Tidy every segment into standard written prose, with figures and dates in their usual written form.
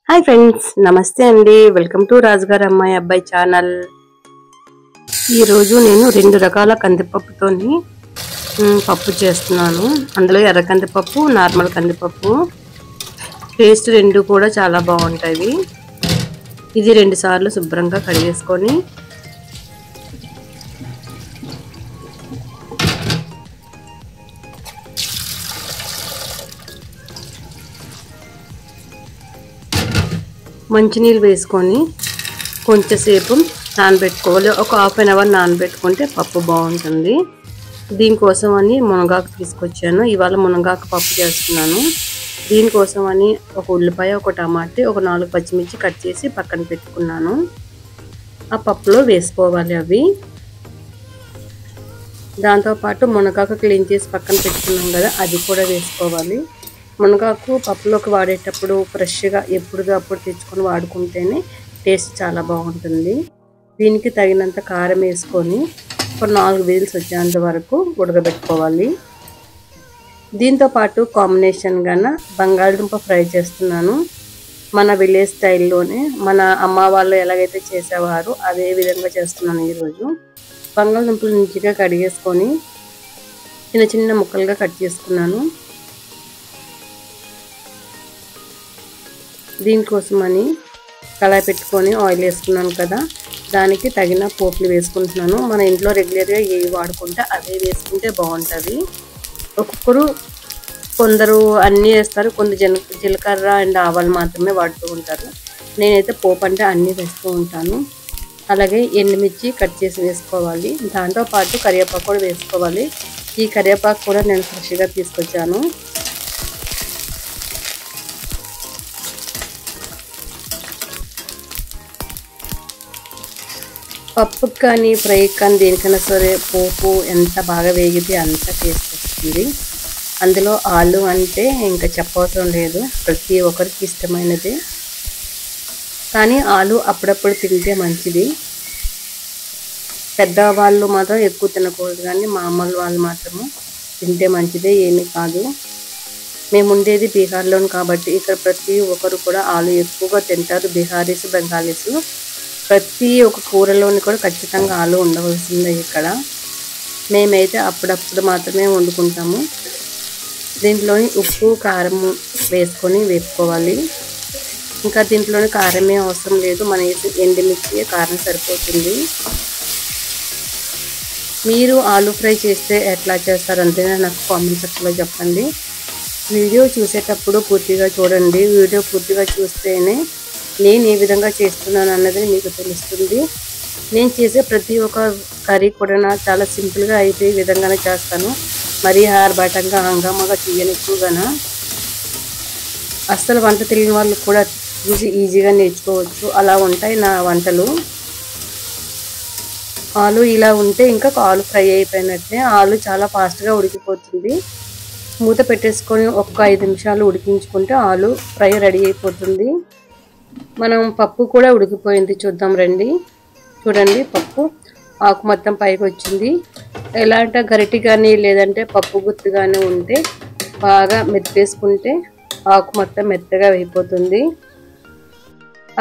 Hi friends, నమస్తే అండి. Welcome to రాజుగారి అమ్మాయి అబ్బాయి ఛానల్. ఈరోజు నేను 2 రకాల కందిపప్పుతోని పప్పు చేస్తున్నాను. అందులో ఎర్ర కందిపప్పు, నార్మల్ కందిపప్పు. టేస్ట్ రెండు కూడా చాలా బాగుంటాయి. ఇది 2 సార్లు శుభ్రంగా కడిగేసుకొని మంచినీళ్ళు వేసుకొని కొంచెంసేపు నానబెట్టుకోవాలి. ఒక ½ గంట నానబెట్టుకుంటే పప్పు బాగుంటుంది. దీనికోసం అని మునగాకు తీసుకొచ్చాను. ఇవాళ మునగాకు పప్పు చేస్తున్నాను. దీనికోసం అని ఒక ఉల్లిపాయ, ఒక టమాటా, ఒక 4 పచ్చిమిర్చి కట్ చేసి పక్కన పెట్టుకున్నాను. ఆ పప్పులో వేసుకోవాలి అవి. దాంతోపాటు మునగాకు క్లీన్ చేసి పక్కన పెట్టుకున్నాం కదా, అది కూడా వేసుకోవాలి. మునగాకు పప్పులోకి వాడేటప్పుడు ఫ్రెష్గా ఎప్పుడుదప్పుడు తెచ్చుకొని వాడుకుంటేనే టేస్ట్ చాలా బాగుంటుంది. దీనికి తగినంత కారం వేసుకొని ఒక 4 విజిల్స్ వచ్చేంత వరకు ఉడకబెట్టుకోవాలి. దీంతోపాటు కాంబినేషన్గా బంగాళదుంప ఫ్రై చేస్తున్నాను. మన విలేజ్ స్టైల్లోనే మన అమ్మ వాళ్ళు ఎలాగైతే చేసేవారో అదే విధంగా చేస్తున్నాను ఈరోజు. బంగాళదుంపలు మంచిగా కడిగేసుకొని చిన్న చిన్న ముక్కలుగా కట్ చేసుకున్నాను. దీనికోసమని కళాయి పెట్టుకొని ఆయిల్ వేసుకున్నాను కదా, దానికి తగిన పోపులు వేసుకుంటున్నాను. మన ఇంట్లో రెగ్యులర్గా ఏవి వాడుకుంటే అదే వేసుకుంటే బాగుంటుంది. కొందరు అన్నీ వేస్తారు, జీలకర్ర అండ్ ఆవాలు మాత్రమే వాడుతూ ఉంటారు. నేనైతే పోపు అంటే అన్నీ వేస్తూ ఉంటాను. అలాగే ఎండుమిర్చి కట్ చేసి వేసుకోవాలి. దాంతోపాటు కరివేపాకు కూడా వేసుకోవాలి. ఈ కరివేపాకు కూడా నేను ఫ్రెష్గా తీసుకొచ్చాను. పప్పుకి కానీ ఫ్రైకి కానీ దేనికైనా సరే పోపు ఎంత బాగా వేగితే అంత టేస్ట్ వస్తుంది. అందులో ఆలు అంటే ఇంకా చెప్పవసరం లేదు, ప్రతి ఒక్కరికి ఇష్టమైనది. కానీ ఆలు అప్పుడప్పుడు తింటే మంచిది. పెద్దవాళ్ళు మాత్రం ఎక్కువ తినకూడదు, కానీ మామూలు వాళ్ళు మాత్రము తింటే మంచిదే, ఏమీ కాదు. మేము ఉండేది బీహార్లోను కాబట్టి ఇక్కడ ప్రతి ఒక్కరు కూడా ఆలు ఎక్కువగా తింటారు. బీహారీస్, బెంగాలీస్ ప్రతి ఒక్క కూరలోని కూడా ఖచ్చితంగా ఆలు ఉండవలసిందే ఇక్కడ. మేమైతే అప్పుడప్పుడు మాత్రమే వండుకుంటాము. దీంట్లోని ఉప్పు, కారం వేసుకొని వేసుకోవాలి. ఇంకా దీంట్లోని కారమే అవసరం లేదు, మన ఎండుమిర్చి కారం సరిపోతుంది. మీరు ఆలు ఫ్రై చేస్తే ఎట్లా చేస్తారు అంతేనా నాకు కామెంట్ సెక్షన్లో చెప్పండి. వీడియో చూసేటప్పుడు పూర్తిగా చూడండి. వీడియో పూర్తిగా చూస్తేనే నేను ఏ విధంగా చేస్తున్నాను అన్నది మీకు తెలుస్తుంది. నేను చేసే ప్రతి ఒక్క కర్రీ కూడా చాలా సింపుల్గా అయిపోయే విధంగానే చేస్తాను. మరీ ఆర్భాటంగా హంగామాగా చేయను ఎక్కువగా. అస్సలు వంట తెలియని వాళ్ళు కూడా చూసి ఈజీగా నేర్చుకోవచ్చు, అలా ఉంటాయి నా వంటలు. ఆలు ఇలా ఉంటే ఇంకా ఆలు ఫ్రై అయిపోయినట్టే. ఆలు చాలా ఫాస్ట్గా ఉడికిపోతుంది. మూత పెట్టేసుకొని ఒక 5 నిమిషాలు ఉడికించుకుంటే ఆలు ఫ్రై రెడీ అయిపోతుంది. మనం పప్పు కూడా ఉడికిపోయింది, చూద్దాం రండి. చూడండి, పప్పు ఆకు మొత్తం పైకి వచ్చింది. ఎలా అంటే గరిటె కానీ లేదంటే పప్పు గుత్తి కానీ ఉంటే బాగా మెత్తేసుకుంటే ఆకు మొత్తం మెత్తగా అయిపోతుంది.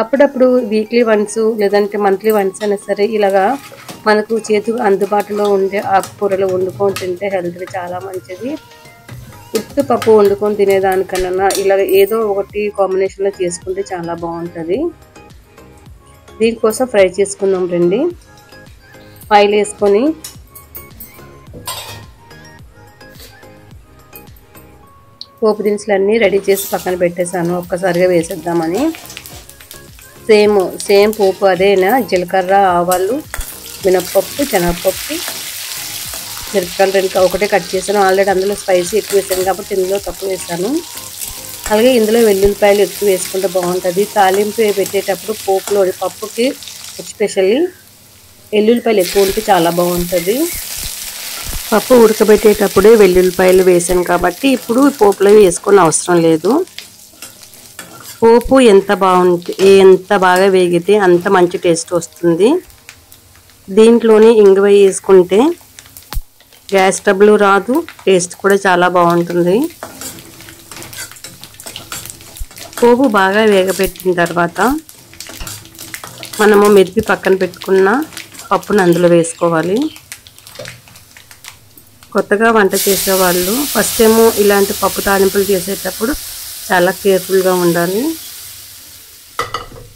అప్పుడప్పుడు వీక్లీ వన్స్ లేదంటే మంత్లీ వన్స్ అయినా సరే ఇలాగా మనకు చేతికి అందుబాటులో ఉండే ఆకుకూరలు వండుకొని తింటే హెల్త్కి చాలా మంచిది. ఉత్తి పప్పు వండుకొని తినేదానికన్నా ఇలా ఏదో ఒకటి కాంబినేషన్లో చేసుకుంటే చాలా బాగుంటుంది. దీనికోసం ఫ్రై చేసుకుందాం రండి. ఆయిల్ వేసుకొని పోపు దినుసులన్నీ రెడీ చేసి పక్కన పెట్టేశాను, ఒక్కసారిగా వేసేద్దామని. సేమ్ పోపు అదేనా, జీలకర్ర, ఆవాలు, మినప్పప్పు, శనగపప్పు, మిరపకాయలు 2 ఒకటే కట్ చేశాను. ఆల్రెడీ అందులో స్పైసీ ఎక్కువ వేసాను కాబట్టి ఇందులో తక్కువ వేసాను. అలాగే ఇందులో వెల్లుల్లిపాయలు ఎక్కువ వేసుకుంటే బాగుంటుంది. తాలింపు పెట్టేటప్పుడు పోపులో పప్పుకి ఎస్పెషల్లీ వెల్లుల్లిపాయలు ఎక్కువ ఉంటే చాలా బాగుంటుంది. పప్పు ఉడకబెట్టేటప్పుడే వెల్లుల్లిపాయలు వేసాను కాబట్టి ఇప్పుడు పోపులో వేసుకొని అవసరం లేదు. పోపు ఎంత బాగా వేగితే అంత మంచి టేస్ట్ వస్తుంది. దీంట్లోనే ఇంగువ వేసుకుంటే గ్యాస్ ట్రబుల్ రాదు, టేస్ట్ కూడా చాలా బాగుంటుంది. పోపు బాగా వేగపెట్టిన తర్వాత మనము మెదిపి పక్కన పెట్టుకున్న పప్పును అందులో వేసుకోవాలి. కొత్తగా వంట చేసేవాళ్ళు ఫస్ట్ ఏమో ఇలాంటి పప్పు తాలింపులు చేసేటప్పుడు చాలా కేర్ఫుల్గా ఉండాలి.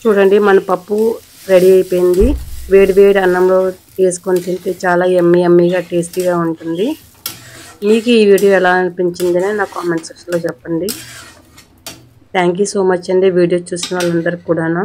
చూడండి మన పప్పు రెడీ అయిపోయింది. వేడి వేడి అన్నంలో వేసుకొని తింటే చాలా యమ్మీగా టేస్టీగా ఉంటుంది. మీకు ఈ వీడియో ఎలా అనిపించిందని నా కామెంట్ సెక్షన్లో చెప్పండి. థ్యాంక్ యూ సో మచ్ అండి వీడియో చూసిన వాళ్ళందరికీ కూడాను.